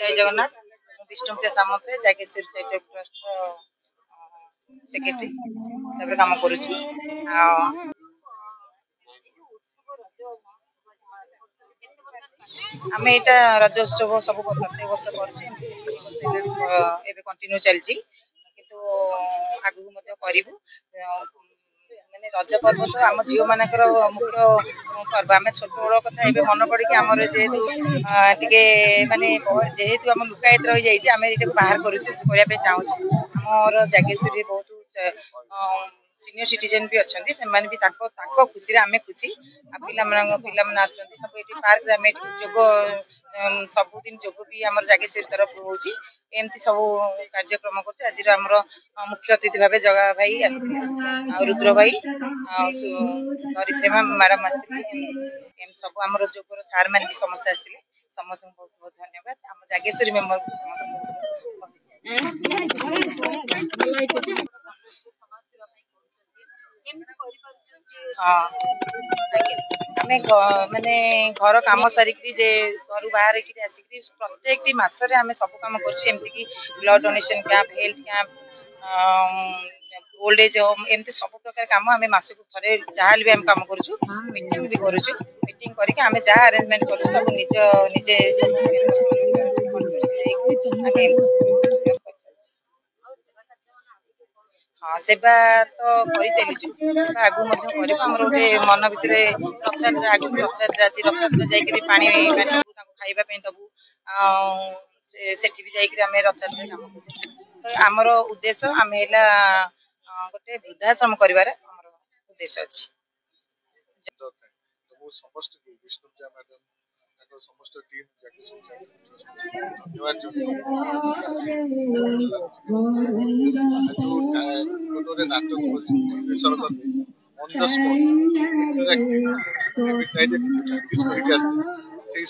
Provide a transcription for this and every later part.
जय जगन्नाथ विष्णुप्रिया सामंत Jageshwari charitable trust secretary हिसाब से काम करुच्ची आम यहाँ रजोत्सव सब प्रत्येक वर्ष कर कंटिन्यू चलती किंतु आगू मैंने रज पर्व तो आम झील मानकर मुख्य पर्व आम छोट बड़ कथा ये मन पड़ कि आम जेहेतु टे मानने जेहेतु आम लुकायत रही जाइए आम ये बाहर करवाई चाहूँ आमर जागेश्वरी बहुत सीनियर सिटीजन भी अच्छा से खुशी आम खुशी पिला सब ये पार्क आम योग सबुदिन योग भी आम जागेश्वरी तरफ होती एमती सब कार्यक्रम कर आज मुख्य अतिथि भाव जगा भाई रुद्र भाई धरित्रीमा मैडम आम सब आम जोगर सार मान समस्त आते समस्त बहुत बहुत धन्यवाद आम जागेश्वरी मेम्बर को समस्त हाँ आम माने घर कम सारिक घर बाहर आसिक प्रत्येक मसरे आम सब कम करमती blood donation camp health camp old age home एमती सब प्रकार कम आम मसक थे जहाँ भी आम कम करूँ मीटिंग भी करूँ मीटिंग करके आम जहाँ अरेंजमेंट करूँ सब निज निजे हाँ सेवा तो कर आगू आम गोटे मन भितर रथ यात्रा आगू रथ यात्रा आज रथ यात्रा जाकि पानी खाइबा दबू से भी जाकि आम रथ यात्रा कम करूँ आमर उद्देश्य आम गोटे वृद्धाश्रम कर उद्देश्य अच्छी समस्त टीम नाटक परिवेशन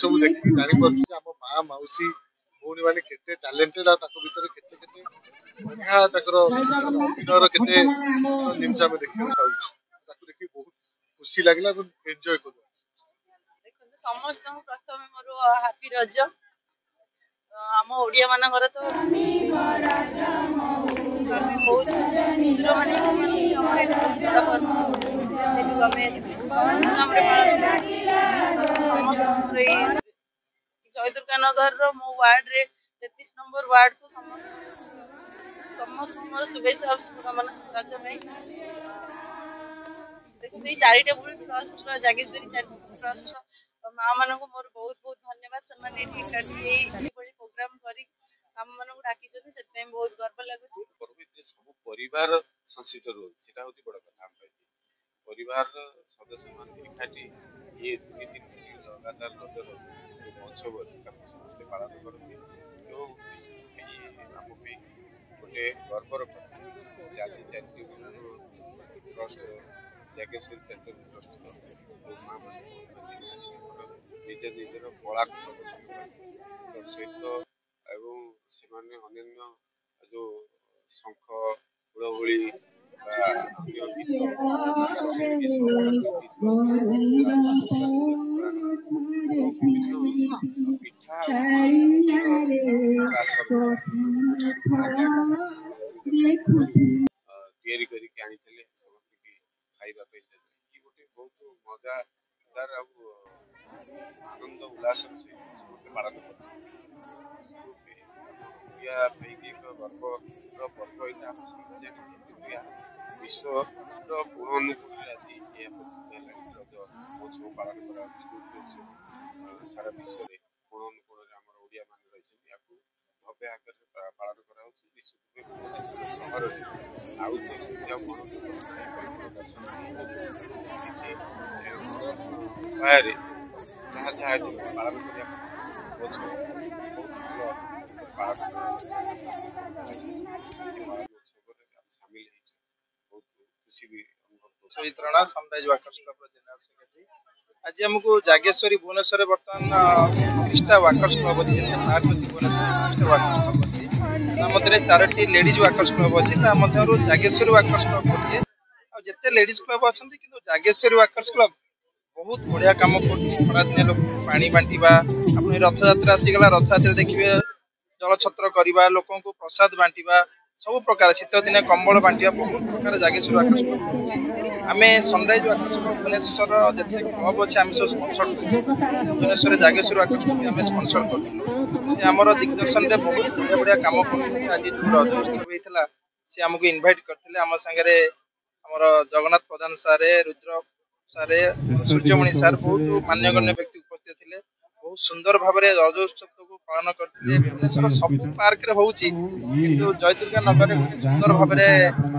सब देखिए जापार आम माँ मौसी भौणी मैंने केते टैलेंटेड भर केते अभिनयर केते जिनस आम देखा पाऊँ देखिए बहुत खुशी लगे एंजॉय कर समस्त प्रथम मोर हैप्पी रज आम ओडिया मानकर तो जय दुर्गा नगर मो वार्ड रे 33 नंबर वार्ड को समस्त शुभेच्छा शुभकामना रज में देखो charitable trust Jageshwari charitable trust माँ मान को मोर बहुत बहुत धन्यवाद से प्रोग्राम करी आम मान डाकी बहुत गर्व लगुच सब परिवार संस्कृत रोचे बड़ कथा परिवार सदस्य मान एकाठी ये 2-3 दिन लगातार रजर महोत्सव अच्छे समस्त पालन करते तो आम गोटे गर्वर कथा जाति charitable trust Jageshwari charitable trust माँ मान निज निजर कला सहित एवं से अन्य जो शंख हुड़हुड़ी पिठा खाइबा गोटे बहुत मजादार आनंद उल्लास सहित समस्त पालन कर गर्वर पर्व यहाँ विश्व पूर्ण अनुकूल आज ये रज महोत्सव पालन कर सारा विश्व में पूर्ण अनुकूल आम ओडिया मान रही भव्य आकार पालन कर पालन आज आमको जागेश्वरी भुवनेश्वर बर्तमान 19टा वाकर्स क्लब अच्छी पार्क अच्छी भुवनेश्वर 19टा वाकर्स क्लब अच्छी मध्य 4टी लेडीज वाकर्स क्लब अच्छी मध्य जागेश्वरी वाकर्स क्लब अच्छे जिते लेडीज क्लब अच्छा कि जागेश्वरी वाकर्स क्लब बहुत बढ़िया कम कर लोक पानी बांटा आप रथ यात्रा आसीगला रथ यात्रा देखिए ଜଳଛତ୍ର କରିବା ଲୋକଙ୍କୁ ପ୍ରସାଦ ବାଣ୍ଟିବା ସବୁ ପ୍ରକାର ଶୀତ ଦିନେ କମ୍ବଳ ବାଣ୍ଟିବା ବହୁତ ପ୍ରକାର ଜାଗେଶ୍ୱରୀ ଆକାଶ କ୍ଲବ ଆମେ ସନରାଇଜ ଆକାଶ କ୍ଲବ ଭୁବନେଶ୍ୱର ଯେତେ କ୍ଲବ ଅଛି ଆମେ ସବୁ ସ୍ପନ୍ସର ଭୁବନେଶ୍ୱରରେ ଜାଗେଶ୍ୱରୀ ଆକାଶ କ୍ଲବ ଆମେ ସ୍ପନ୍ସର କରିଥିଲୁ ସେ ଆମର ଦିଗ୍ଦର୍ଶନରେ ବହୁତ ବଢିଆ ବଢିଆ କାମ କରୁଛନ୍ତି ଆଜି ଯୋଉ ରଜ ଉତ୍ସବ ହେଇଥିଲା ସେ ଆମକୁ ଇନଭାଇଟ କରିଥିଲେ ଆମ ସାଙ୍ଗରେ ଆମର ଜଗନ୍ନାଥ ପ୍ରଧାନ ସାରେ ରୁଦ୍ର ସାରେ ସୂର୍ଯ୍ୟମଣି ସାର୍ ବହୁତ ମାନ୍ୟଗଣ୍ୟ ବ୍ୟକ୍ତି ଉପସ୍ଥିତ ଥିଲେ ବହୁତ ସୁନ୍ଦର ଭାବରେ ରଜ ଉତ୍ସବକୁ ପାଳନ କରିଥିଲେ ଭୁବନେଶ୍ୱର ସବୁ ପାର୍କରେ ହଉଛି କିନ୍ତୁ ଜୟଦୁର୍ଗା ନଗରରେ ଗୋଟେ ସୁନ୍ଦର ଭାବରେ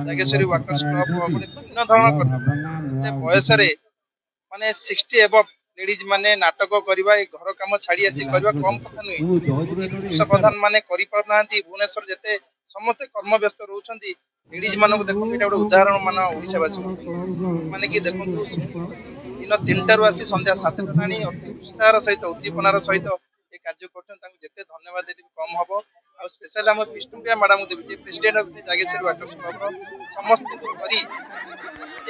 ଜାଗେଶ୍ୱରୀ ୱାକର୍ସ କ୍ଲବ ଗୋଟେ ଭିନ୍ନ ଧରଣ କରିଥିଲେ ବୟସରେ ମାନେ 60 ଏବଭ ଲେଡିଜ ମାନେ ନାଟକ କରିବା ଏ ଘର କାମ ଛାଡି ଆସି କରିବା କମ କଥା ନୁହେଁ ପୁରୁଷ ପ୍ରଧାନ ମାନେ କରିପାରୁନାହାନ୍ତି ଭୁବନେଶ୍ୱର ଯେତେ ସମସ୍ତେ କର୍ମବ୍ୟସ୍ତ ରହୁଛନ୍ତି ଲେଡିଜ ମାନଙ୍କୁ ଦେଖନ୍ତୁ ଏଇଟା ଗୋଟେ ଉଦାହରଣ ମାନ ଓଡିଶାବାସୀ ମାନେ କି ଦେଖନ୍ତୁ ଦିନ 3ଟାରୁ ଆସି ସନ୍ଧ୍ୟା 7ଟା ଆଣି ଅତି ଉତ୍ସାହର ସହିତ ଉଦ୍ଦୀପନାର ସହିତ ଏ କାର୍ଯ୍ୟ କରୁଛନ୍ତି ତାଙ୍କୁ ଯେତେ ଧନ୍ୟବାଦ ଦେଲେ କମ ହବ ଆଉ ସ୍ପେଶାଲ ଆମ ବିଷ୍ଣୁପ୍ରିୟା ମ୍ୟାଡାମଙ୍କୁ ଦେବି ଯେ ପ୍ରେସିଡେଣ୍ଟ ଅଛନ୍ତି ଜାଗେଶ୍ୱରୀ ୱାକର୍ସ କ୍ଲବର ସମସ୍ତଙ୍କୁ ଧରି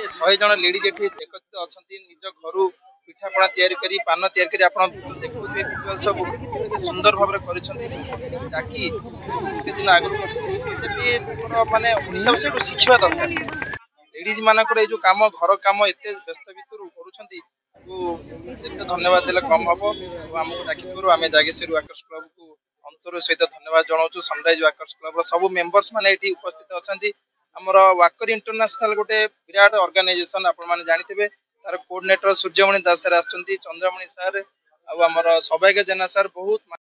100 ଜଣ ଲେଡିଜ ଏଠି ଏକତ୍ରିତ ଅଛନ୍ତି ନିଜ ଘରୁ ପିଠାପଣା ତିଆରି କରି ପାନ ତିଆରି କରି ଆପଣ ଦେଖୁଥିବେ ଭିଜୁଆଲ ସବୁ ସୁନ୍ଦର ଭାବରେ କରିଛନ୍ତି ଯାକି ଗୋଟେ ଦିନ ଆଗରୁ ମାନେ ଓଡିଶାବାସୀ ଶିଖିବା ଦରକାର ଲେଡିଜ ମାନଙ୍କର ଏଇ ଯୋଉ କାମ ଘର କାମ ଏତେ ବ୍ୟସ୍ତ ଭିତରୁ କରୁଛନ୍ତି ଯେତେ ଧନ୍ୟବାଦ ଦେଲେ କମ ହବ ଆଉ ଆମକୁ ଡାକିଥିବାରୁ ଆମେ ଜାଗେଶ୍ୱରୀ ୱାକର୍ସ କ୍ଲବକୁ ଅନ୍ତର ସହିତ ଧନ୍ୟବାଦ ଜଣାଉଛୁ ସନରାଇଜ ୱାକର୍ସ କ୍ଲବର ସବୁ ମେମ୍ବର୍ସ ମାନେ ଏଠି ଉପସ୍ଥିତ ଅଛନ୍ତି ଆମର ୱାକର ଇଣ୍ଟରନ୍ୟାସନାଲ ଗୋଟେ ବିରାଟ ଅର୍ଗାନାଇଜେସନ ଆପଣମାନେ ଜାଣିଥିବେ ତାର କୋଅର୍ଡିନେଟର ସୂର୍ଯ୍ୟମଣି ଦାସ ସାର୍ ଆସୁଛନ୍ତି ଚନ୍ଦ୍ରମଣି ସାର୍ ଆଉ ଆମର ସୌଭାଗ୍ୟ ଜେନା ସାର୍ ବହୁତ